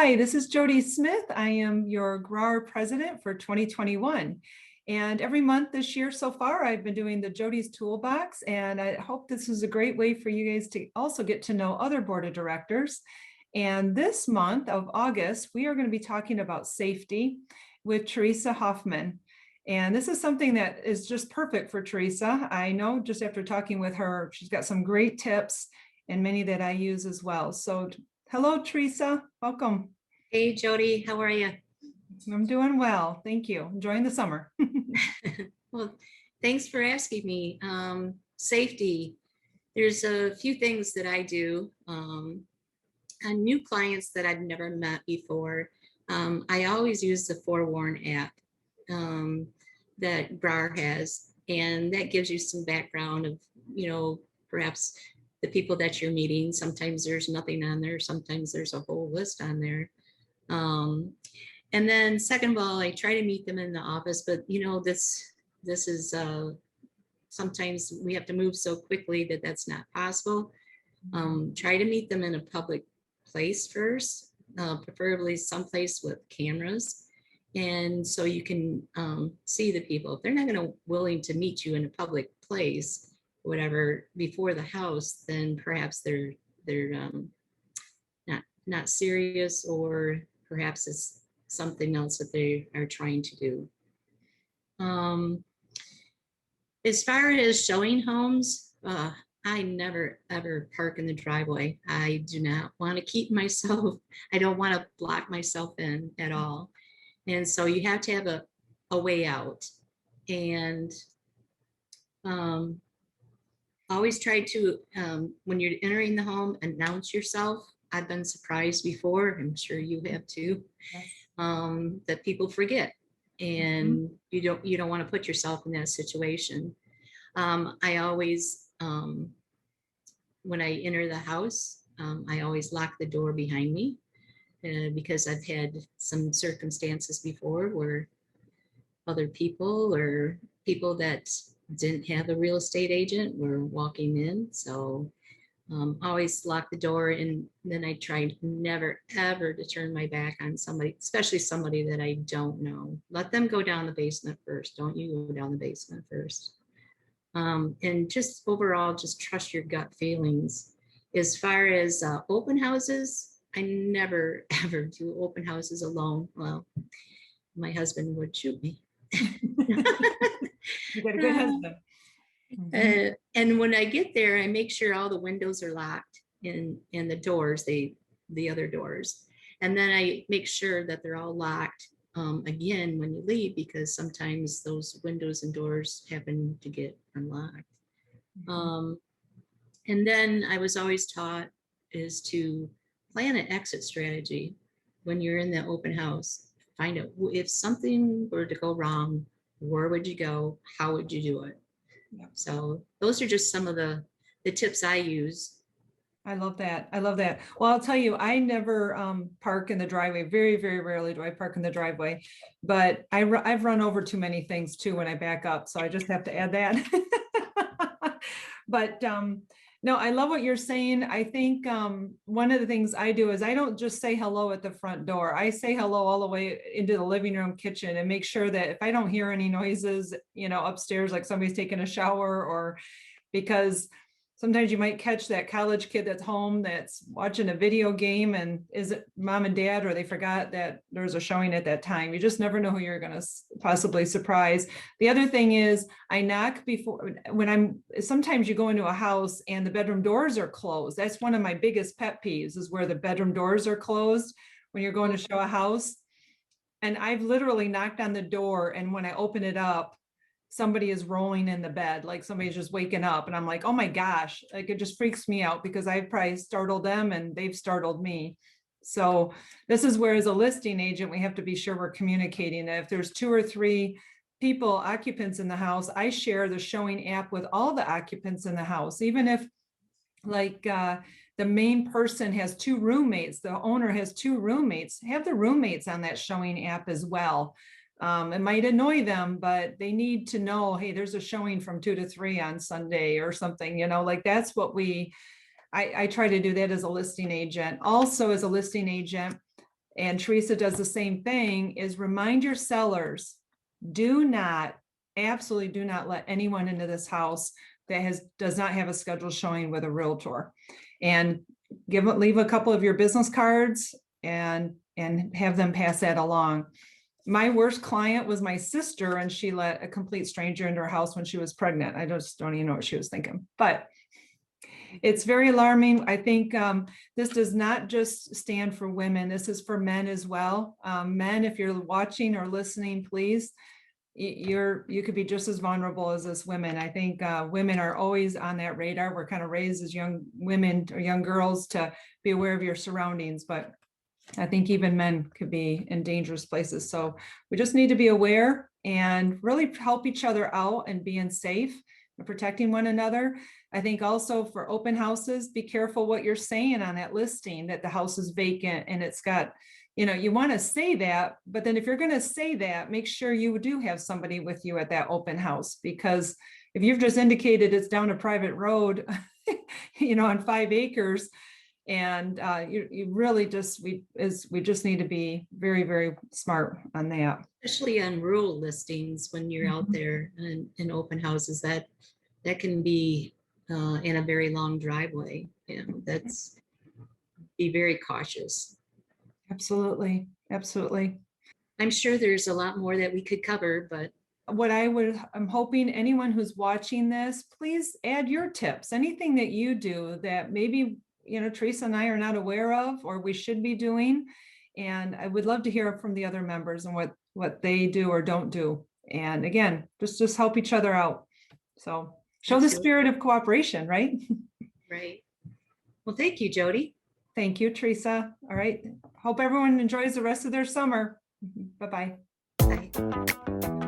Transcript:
Hi, this is Jodi Smith. I am your GRAR president for 2021. And every month this year so far, I've been doing the Jodi's Toolbox, and I hope this is a great way for you guys to also get to know other board of directors. And this month of August, we are going to be talking about safety with Teresa Hoffman. And this is something that is just perfect for Teresa. I know just after talking with her, she's got some great tips and many that I use as well. So hello, Teresa. Welcome. Hey, Jodi, how are you? I'm doing well. Thank you. Enjoying the summer. Well, thanks for asking me. Safety. There's a few things that I do on new clients that I've never met before. I always use the Forewarn app that GRAR has, and that gives you some background of, perhaps the people that you're meeting. Sometimes there's nothing on there. Sometimes there's a whole list on there. And then second of all, I try to meet them in the office, but this is sometimes we have to move so quickly that that's not possible. Try to meet them in a public place first, preferably someplace with cameras. And so you can see the people. If they're not going to willing to meet you in a public place, whatever, before the house, then perhaps they're not serious, or perhaps it's something else that they are trying to do. As far as showing homes, I never ever park in the driveway. I do not want to keep myself, I don't want to block myself in at all. And so you have to have a way out. And always try to, when you're entering the home, announce yourself. I've been surprised before, I'm sure you have too, that people forget, and you don't want to put yourself in that situation. I always, when I enter the house, I always lock the door behind me, because I've had some circumstances before where other people or people that didn't have a real estate agent were walking in. So always lock the door, and then I try never ever to turn my back on somebody, especially somebody that I don't know. Let them go down the basement first. Don't you go down the basement first. And just overall, just trust your gut feelings. As far as open houses, I never ever do open houses alone. Well, my husband would shoot me. You got a good husband. And when I get there, I make sure all the windows are locked and the doors, the other doors. And then I make sure that they're all locked again when you leave, because sometimes those windows and doors happen to get unlocked. And then I was always taught is to plan an exit strategy when you're in the open house. Find out if something were to go wrong, where would you go? How would you do it? Yeah. So those are just some of the tips I use. I love that. I love that. Well, I'll tell you, I never park in the driveway. Very, very rarely do I park in the driveway, but I've run over too many things too when I back up. So I just have to add that. But no, I love what you're saying. I think one of the things I do is I don't just say hello at the front door. I say hello all the way into the living room, kitchen, and make sure that if I don't hear any noises, upstairs, like somebody's taking a shower, or because sometimes you might catch that college kid that's home that's watching a video game, and is it mom and dad, or they forgot that there's a showing at that time. You just never know who you're going to possibly surprise. The other thing is I knock before, sometimes you go into a house and the bedroom doors are closed. That's one of my biggest pet peeves, is where the bedroom doors are closed when you're going to show a house. And I've literally knocked on the door, and when I open it up, somebody is rolling in the bed, like somebody's just waking up, and I'm like, oh my gosh, like it just freaks me out, because I've probably startled them and they've startled me. So this is where, as a listing agent, we have to be sure we're communicating. If there's 2 or 3 people, occupants in the house, I share the showing app with all the occupants in the house. Even if like the main person has 2 roommates, the owner has 2 roommates, have the roommates on that showing app as well. It might annoy them, but they need to know, hey, there's a showing from 2 to 3 on Sunday or something, like that's what I try to do that as a listing agent. Also, as a listing agent, and Teresa does the same thing, is remind your sellers, absolutely do not let anyone into this house that does not have a scheduled showing with a realtor. And leave a couple of your business cards and have them pass that along. My worst client was my sister, and she let a complete stranger into her house when she was pregnant. I just don't even know what she was thinking, but it's very alarming. I think this does not just stand for women. This is for men as well. Men, if you're watching or listening, please, you could be just as vulnerable as us women. I think women are always on that radar. We're kind of raised as young women or young girls to be aware of your surroundings, but I think even men could be in dangerous places. So we just need to be aware and really help each other out and being safe and protecting one another. I think also for open houses, be careful what you're saying on that listing, that the house is vacant and it's got, you want to say that, but then if you're going to say that, make sure you do have somebody with you at that open house, because if you've just indicated it's down a private road, on 5 acres, and you really just, we just need to be very, very smart on that. Especially on rural listings, when you're out there in open houses, that can be in a very long driveway. That's, be very cautious. Absolutely. Absolutely. I'm sure there's a lot more that we could cover, but I'm hoping anyone who's watching this, please add your tips, anything that you do that maybe, Teresa and I are not aware of, or we should be doing. And I would love to hear from the other members and what they do or don't do. And again, just help each other out. So show Absolutely. the spirit of cooperation, right? Right. Well, thank you, Jodi. Thank you, Teresa. All right. Hope everyone enjoys the rest of their summer. Bye-bye. Bye.